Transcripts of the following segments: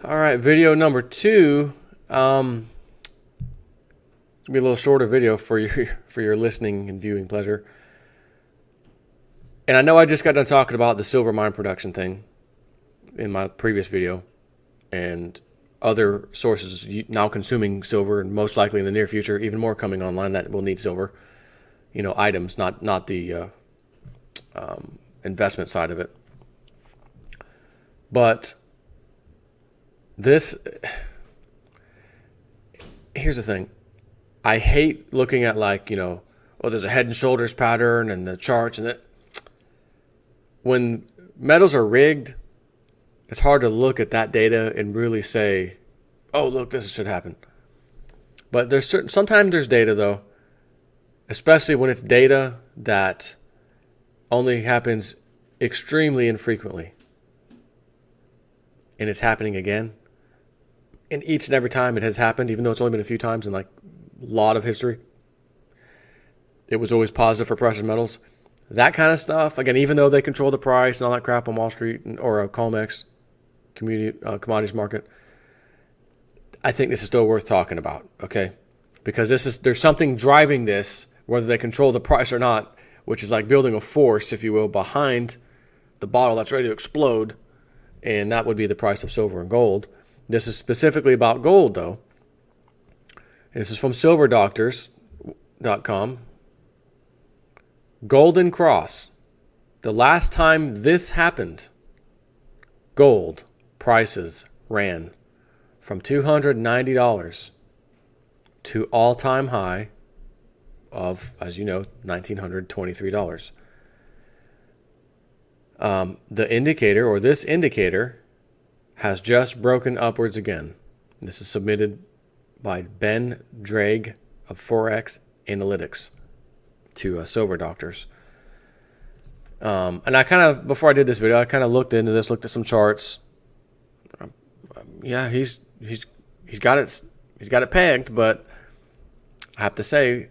All right, video number 2. It's gonna be a little shorter video for your listening and viewing pleasure. And I know I just got done talking about the silver mine production thing in my previous video, and other sources now consuming silver, and most likely in the near future, even more coming online that will need silver. Items, not the investment side of it. But this, here's the thing. I hate looking at there's a head and shoulders pattern and the charts and it. When metals are rigged, it's hard to look at that data and really say, "Oh, look, this should happen." But sometimes there's data though, especially when it's data that only happens extremely infrequently, and it's happening again. And each and every time it has happened, even though it's only been a few times in a lot of history, it was always positive for precious metals. That kind of stuff, again, even though they control the price and all that crap on Wall Street or a COMEX commodities market, I think this is still worth talking about, okay? Because there's something driving this, whether they control the price or not, which is like building a force, if you will, behind the bottle that's ready to explode, and that would be the price of silver and gold. This is specifically about gold, though. This is from silverdoctors.com. Golden Cross. The last time this happened, gold prices ran from $290 to all-time high of, as you know, $1,923. This indicator has just broken upwards again. This is submitted by Ben Drake of Forex Analytics to Silver Doctors. And before I did this video, I kind of looked into this, looked at some charts. Yeah, he's got it pegged, but I have to say,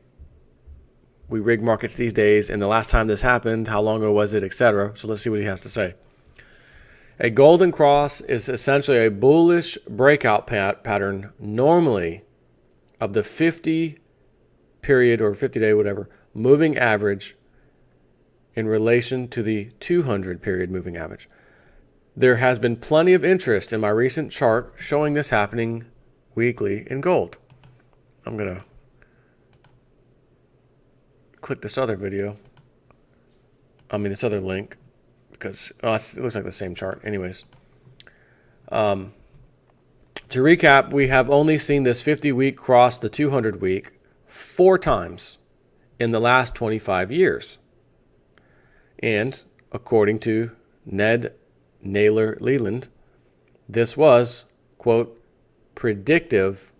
we rig markets these days, and the last time this happened, how long ago was it, etc. So let's see what he has to say. A golden cross is essentially a bullish breakout pattern, normally of the 50 period or 50-day, whatever, moving average in relation to the 200 period moving average. There has been plenty of interest in my recent chart showing this happening weekly in gold. I'm going to click this other link, because it looks like the same chart. Anyways, to recap, we have only seen this 50-week cross the 200-week 4 times in the last 25 years. And according to Ned Naylor Leland, this was, quote, predictive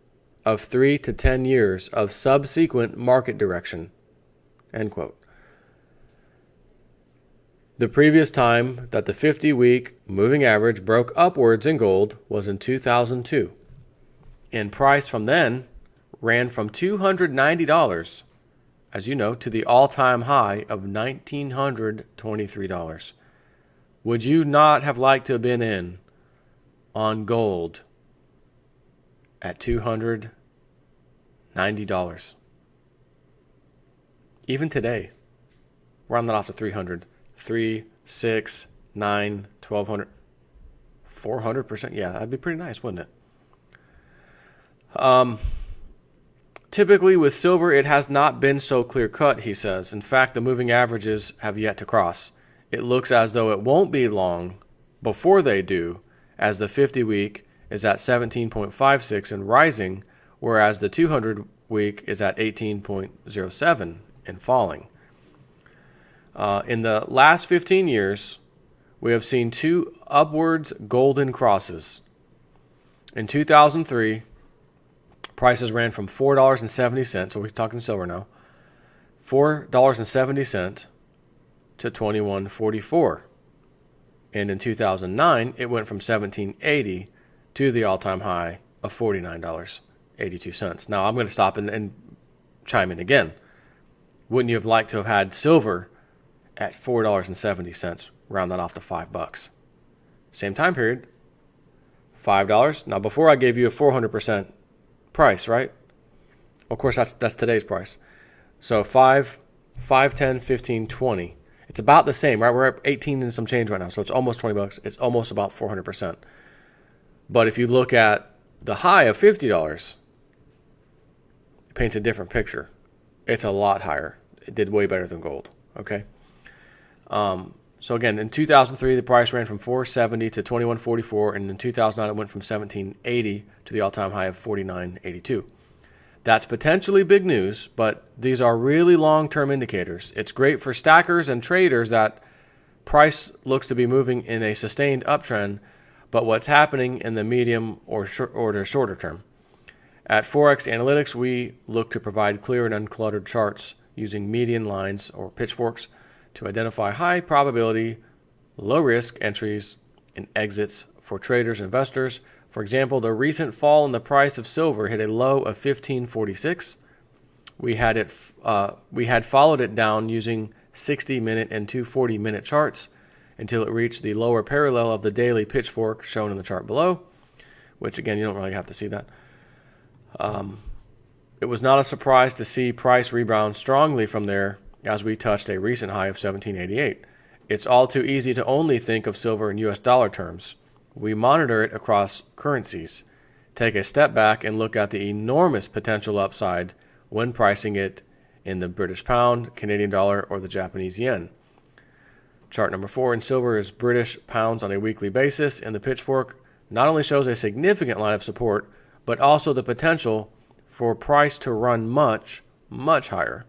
of 3 to 10 years of subsequent market direction, end quote. The previous time that the 50-week moving average broke upwards in gold was in 2002, and price from then ran from $290, as you know, to the all-time high of $1,923. Would you not have liked to have been in on gold at $290? Even today, round that off to 300. 3, 6, 9, 1,200, 400%. Yeah, that'd be pretty nice, wouldn't it? Typically with silver, it has not been so clear cut, he says. In fact, the moving averages have yet to cross. It looks as though it won't be long before they do, as the 50-week is at 17.56 and rising, whereas the 200-week is at 18.07 and falling. In the last 15 years, we have seen 2 upwards golden crosses. In 2003, prices ran from $4.70, so we're talking silver now, $4.70 to $21.44. And in 2009, it went from $17.80 to the all-time high of $49.82. Now, I'm going to stop and chime in again. Wouldn't you have liked to have had silver at $4.70, round that off to $5? Same time period, $5. Now, before I gave you a 400% price, right? Of course, that's today's price. So 5, 10, 15, 20. It's about the same, right? We're at 18 and some change right now, so it's almost $20. It's almost about 400%. But if you look at the high of $50, it paints a different picture. It's a lot higher. It did way better than gold. Okay. So again, in 2003, the price ran from $470 to $2144, and in 2009, it went from $1780 to the all-time high of $49.82. That's potentially big news, but these are really long-term indicators. It's great for stackers and traders that price looks to be moving in a sustained uptrend, but what's happening in the medium or shorter term. At Forex Analytics, we look to provide clear and uncluttered charts using median lines or pitchforks to identify high probability, low risk entries and exits for traders and investors. For example, the recent fall in the price of silver hit a low of $15.46. We had followed it down using 60-minute and 240-minute charts until it reached the lower parallel of the daily pitchfork shown in the chart below, which again, you don't really have to see that. It was not a surprise to see price rebound strongly from there as we touched a recent high of $17.88. It's all too easy to only think of silver in US dollar terms. We monitor it across currencies, take a step back and look at the enormous potential upside when pricing it in the British pound, Canadian dollar, or the Japanese yen. Chart number 4 in silver is British pounds on a weekly basis, and the pitchfork not only shows a significant line of support, but also the potential for price to run much, much higher.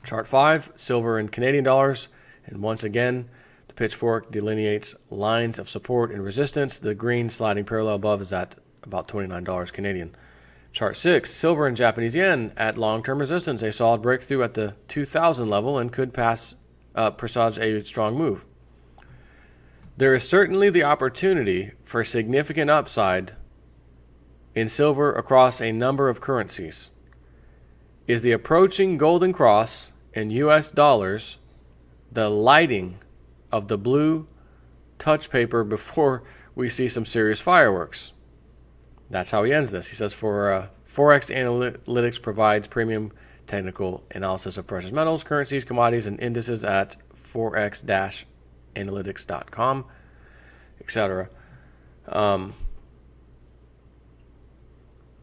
Chart 5, silver in Canadian dollars, and once again, the pitchfork delineates lines of support and resistance. The green sliding parallel above is at about $29 Canadian. Chart 6, silver in Japanese yen at long-term resistance, a solid breakthrough at the 2,000 level and could presage a strong move. There is certainly the opportunity for significant upside in silver across a number of currencies. Is the approaching golden cross in US dollars the lighting of the blue touch paper before we see some serious fireworks? That's how he ends this. He says, Forex Analytics provides premium technical analysis of precious metals, currencies, commodities, and indices at forex-analytics.com, etc.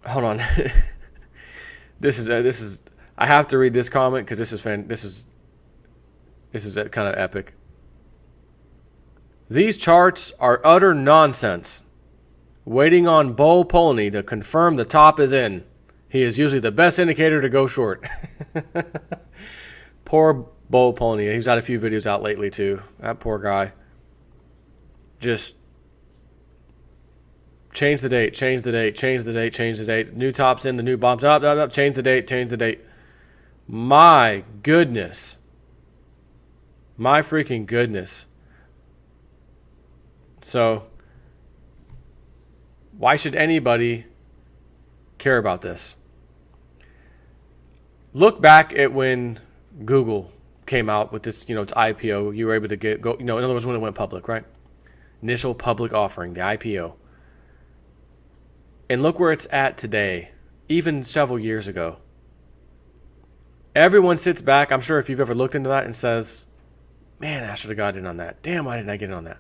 Hold on. This is. I have to read this comment because this is kind of epic. These charts are utter nonsense. Waiting on Bo Polney to confirm the top is in. He is usually the best indicator to go short. Poor Bo Polney. He's had a few videos out lately too. That poor guy. Just change the date, change the date, change the date, change the date. New tops in, the new bombs up, change the date, change the date. My goodness. My freaking goodness. So, why should anybody care about this? Look back at when Google came out with this, its IPO. You were able to go, in other words, when it went public, right? Initial public offering, the IPO. And look where it's at today, even several years ago. Everyone sits back, I'm sure if you've ever looked into that, and says, man, I should have got in on that. Damn, why didn't I get in on that?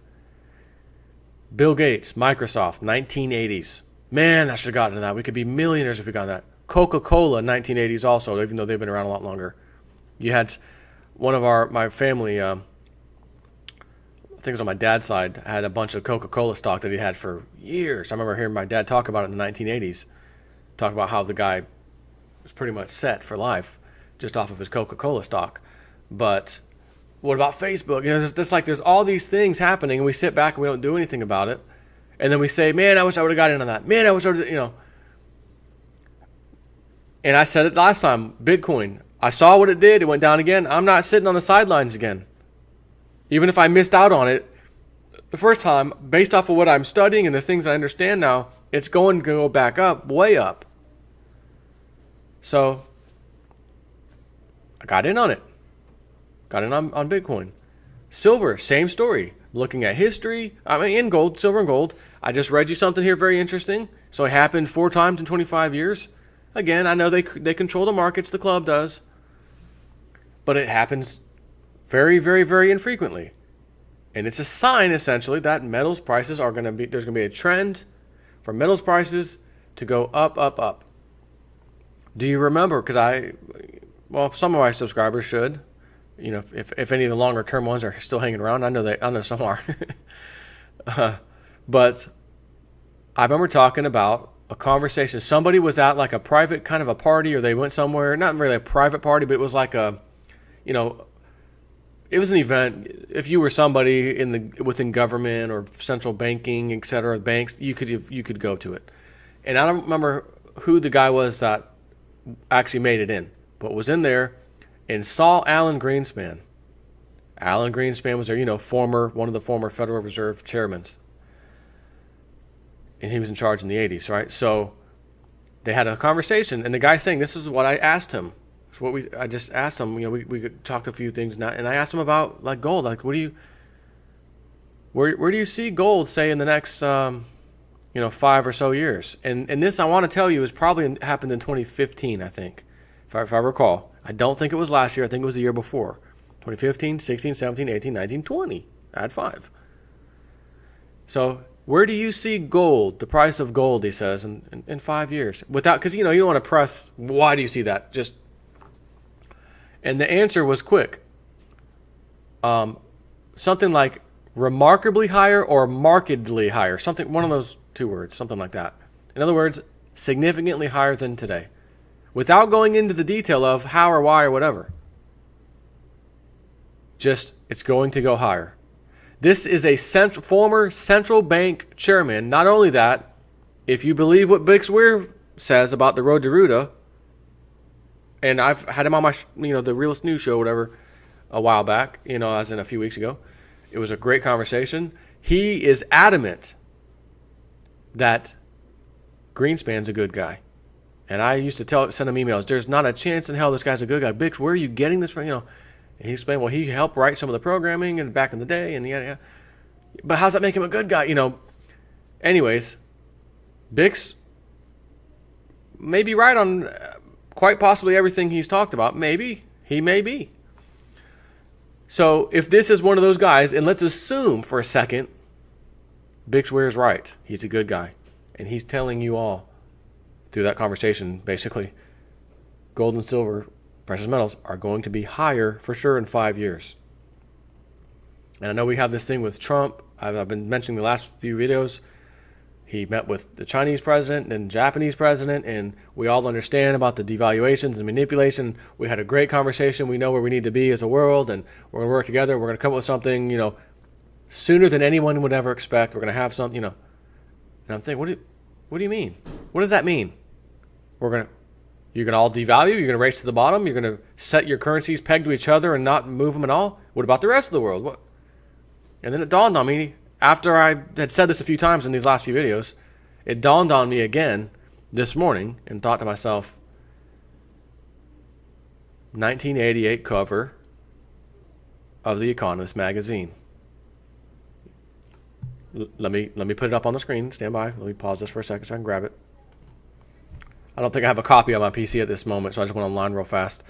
Bill Gates, Microsoft, 1980s. Man, I should have gotten into that. We could be millionaires if we got in that. Coca-Cola, 1980s also, even though they've been around a lot longer. You had one of my family, I think it was on my dad's side, had a bunch of Coca-Cola stock that he had for years. I remember hearing my dad talk about it in the 1980s. Talk about how the guy was pretty much set for life just off of his Coca-Cola stock. But what about Facebook? There's all these things happening, and we sit back and we don't do anything about it. And then we say, man, I wish I would have got in on that. Man, I wish I would have, And I said it last time, Bitcoin. I saw what it did. It went down again. I'm not sitting on the sidelines again. Even if I missed out on it the first time, based off of what I'm studying and the things I understand now, it's going to go back up, way up. So I got in on it. Got in on Bitcoin. Silver, same story. looking at history, I mean, in gold, silver and gold. I just read you something here very interesting. So it happened 4 times in 25 years. Again, I know they control the markets, the club does. But it happens very, very, very infrequently. And it's a sign, essentially, that metals prices are going to be, there's going to be a trend for metals prices to go up, up, up. Do you remember? Because some of my subscribers should. You know, if any of the longer term ones are still hanging around, I know some are. But I remember talking about a conversation. Somebody was at like a private kind of a party, or they went somewhere, not really a private party, but it was like a, you know, it was an event. If you were somebody within government or central banking, et cetera, banks, you could go to it. And I don't remember who the guy was that actually made it in, but was in there and saw Alan Greenspan. Alan Greenspan was there, you know, one of the former Federal Reserve chairmen. And he was in charge in the 80s, right? So they had a conversation, and the guy's saying, this is what I asked him. I just asked him, you know, we could talk a few things now, and I asked him about like gold. Like, where do you see gold, say, in the next 5 or so years? And this, I want to tell you, is probably happened in 2015, I think, if I recall. I don't think it was last year. I think it was the year before. 2015, 16, 17, 18, 19, 20. Add 5. So where do you see gold, the price of gold, he says, in 5 years? Because, you don't want to press, why do you see that? And the answer was quick. Something like remarkably higher or markedly higher. One of those 2 words, something like that. In other words, significantly higher than today. Without going into the detail of how or why or whatever. Just, it's going to go higher. This is a former central bank chairman. Not only that, if you believe what Bix Weir says about the road to Ruta, and I've had him on my, the Realist News show, whatever, a while back, as in a few weeks ago. It was a great conversation. He is adamant that Greenspan's a good guy. And I used to send him emails. There's not a chance in hell this guy's a good guy. Bix, where are you getting this from? And he explained, well, he helped write some of the programming and back in the day, and yeah. But how's that make him a good guy? Anyways, Bix may be right on quite possibly everything he's talked about. Maybe. He may be. So if this is one of those guys, and let's assume for a second, Bix Weir is right. He's a good guy. And he's telling you all through that conversation, basically, gold and silver, precious metals, are going to be higher for sure in 5 years. And I know we have this thing with Trump. I've been mentioning the last few videos. He met with the Chinese president and Japanese president, and we all understand about the devaluations and manipulation. We had a great conversation. We know where we need to be as a world, and we're going to work together. We're going to come up with something, sooner than anyone would ever expect. We're going to have something, And I'm thinking, what do you mean? What does that mean? You're going to all devalue? You're going to race to the bottom? You're going to set your currencies pegged to each other and not move them at all? What about the rest of the world? What? And then it dawned on me, after I had said this a few times in these last few videos, it dawned on me again this morning and thought to myself, 1988 cover of The Economist magazine. Let me put it up on the screen. Stand by. Let me pause this for a second so I can grab it. I don't think I have a copy on my PC at this moment, so I just went online real fast.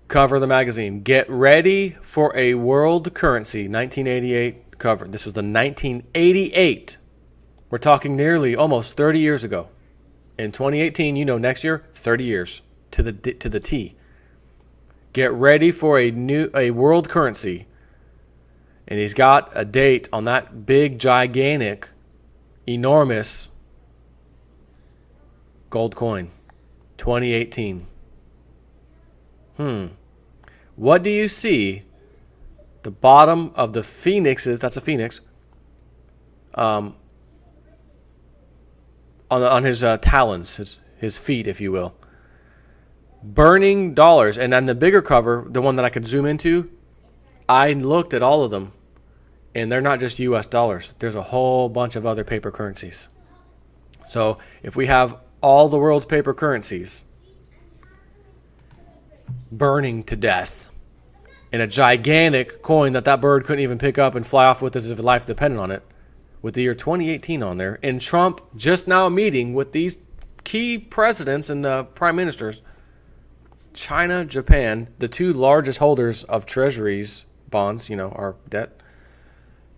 Cover of the magazine. Get ready for a world currency. 1988 cover. This was the 1988. We're talking nearly almost 30 years ago. In 2018, next year, 30 years to the T. Get ready for a world currency. And he's got a date on that big, gigantic, enormous gold coin. 2018. What do you see? The bottom of the phoenixes, that's a phoenix, on his talons, his feet, if you will. Burning dollars. And on the bigger cover, the one that I could zoom into, I looked at all of them, and they're not just US dollars. There's a whole bunch of other paper currencies. So if we have all the world's paper currencies burning to death, and a gigantic coin that bird couldn't even pick up and fly off with as if life depended on it, with the year 2018 on there. And Trump just now meeting with these key presidents and prime ministers, China, Japan, the two largest holders of treasuries, bonds, our debt,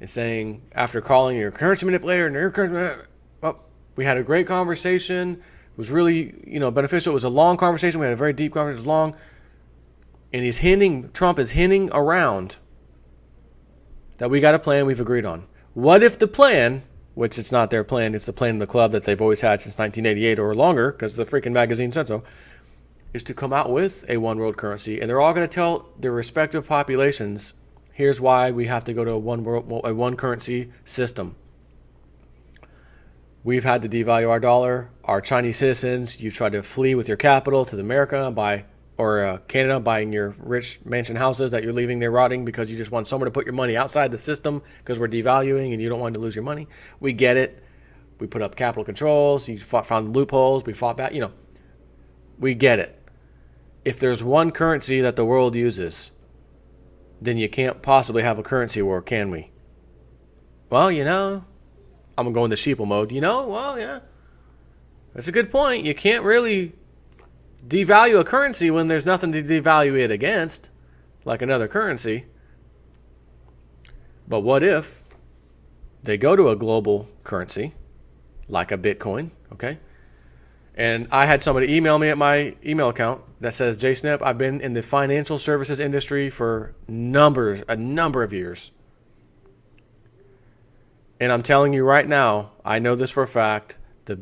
is saying, after calling your currency manipulator and your currency manipulator, we had a great conversation. It was really, beneficial. It was a long conversation. We had a very deep conversation. It was long. And Trump is hinting around that we got a plan we've agreed on. What if the plan, which it's not their plan, it's the plan of the club that they've always had since 1988 or longer, because the freaking magazine said so, is to come out with a one world currency, and they're all going to tell their respective populations, here's why we have to go to a one currency system. We've had to devalue our dollar. Our Chinese citizens, you tried to flee with your capital to America or Canada, buying your rich mansion houses that you're leaving there rotting because you just want somewhere to put your money outside the system because we're devaluing and you don't want to lose your money. We get it. We put up capital controls. You found loopholes. We fought back. We get it. If there's one currency that the world uses, then you can't possibly have a currency war, can we? Well, I'm going to go into sheeple mode. Well, yeah. That's a good point. You can't really devalue a currency when there's nothing to devalue it against, like another currency. But what if they go to a global currency, like a Bitcoin, okay? And I had somebody email me at my email account that says, Jay Snip, I've been in the financial services industry for a number of years. And I'm telling you right now, I know this for a fact, the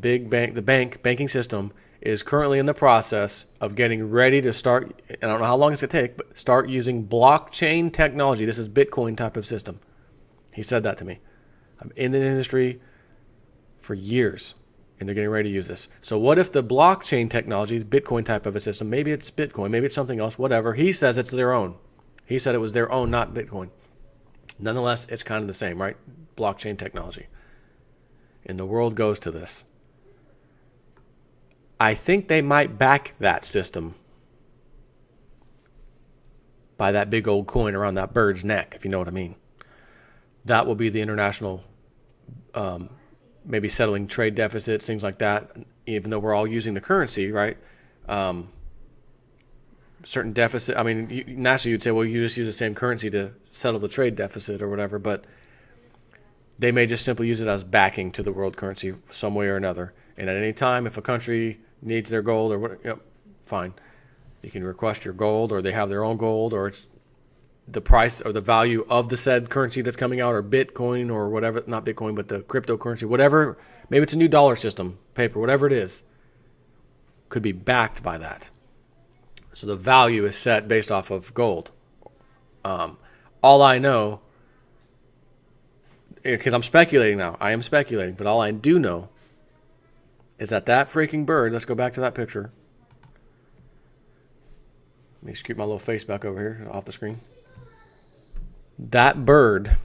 banking system is currently in the process of getting ready to start, and I don't know how long it's going to take, but start using blockchain technology. This is Bitcoin type of system. He said that to me. I'm in the industry for years, and they're getting ready to use this. So what if the blockchain technology is Bitcoin type of a system? Maybe it's Bitcoin, maybe it's something else, whatever. He says it's their own. He said it was their own, not Bitcoin. Nonetheless, it's kind of the same, right? Blockchain technology. And the world goes to this. I think they might back that system by that big old coin around that bird's neck, if you know what I mean. That will be the international, maybe settling trade deficits, things like that, even though we're all using the currency, right? Certain deficit, naturally you'd say, well, you just use the same currency to settle the trade deficit or whatever, but they may just simply use it as backing to the world currency some way or another. And at any time, if a country needs their gold or what, fine. You can request your gold, or they have their own gold, or it's the price or the value of the said currency that's coming out, or Bitcoin or whatever, not Bitcoin, but the cryptocurrency, whatever. Maybe it's a new dollar system, paper, whatever it is, could be backed by that. So the value is set based off of gold. All I know, because I'm speculating now, I am speculating, but all I do know is that freaking bird, let's go back to that picture. Let me scoot my little face back over here off the screen. That bird,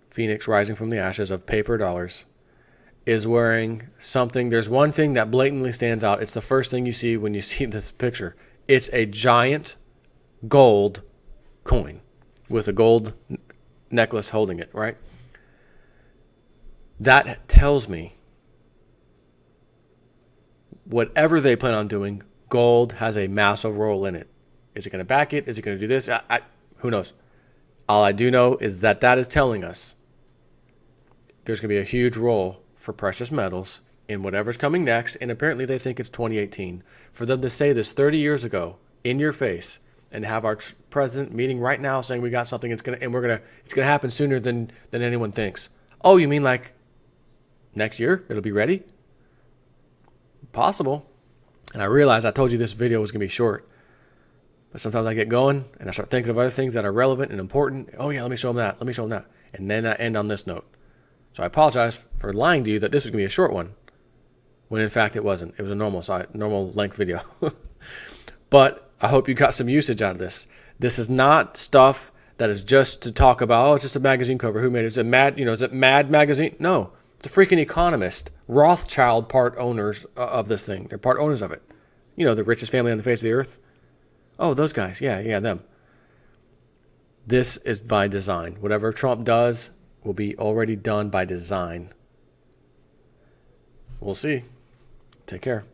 Phoenix rising from the ashes of paper dollars, is wearing something. There's one thing that blatantly stands out. It's the first thing you see when you see this picture. It's a giant gold coin with a gold necklace holding it, right? That tells me whatever they plan on doing, gold has a massive role in it. Is it going to back it? Is it going to do this? Who knows? All I do know is that is telling us there's going to be a huge role for precious metals in whatever's coming next. And apparently they think it's 2018. For them to say this 30 years ago in your face and have our president meeting right now saying we got something, it's going to happen sooner than anyone thinks. Oh, you mean like next year it'll be ready? Possible. And I realize I told you this video was going to be short. But sometimes I get going and I start thinking of other things that are relevant and important. Oh yeah, let me show them that. Let me show them that. And then I end on this note. So I apologize for lying to you that this was going to be a short one, when in fact it wasn't. It was a normal length video. But I hope you got some usage out of this. This is not stuff that is just to talk about, oh, it's just a magazine cover. Who made it? Is it Mad Magazine? No. It's a freaking Economist. Rothschild part owners of this thing. They're part owners of it. The richest family on the face of the earth. Oh, those guys. Yeah, them. This is by design. Whatever Trump does will be already done by design. We'll see. Take care.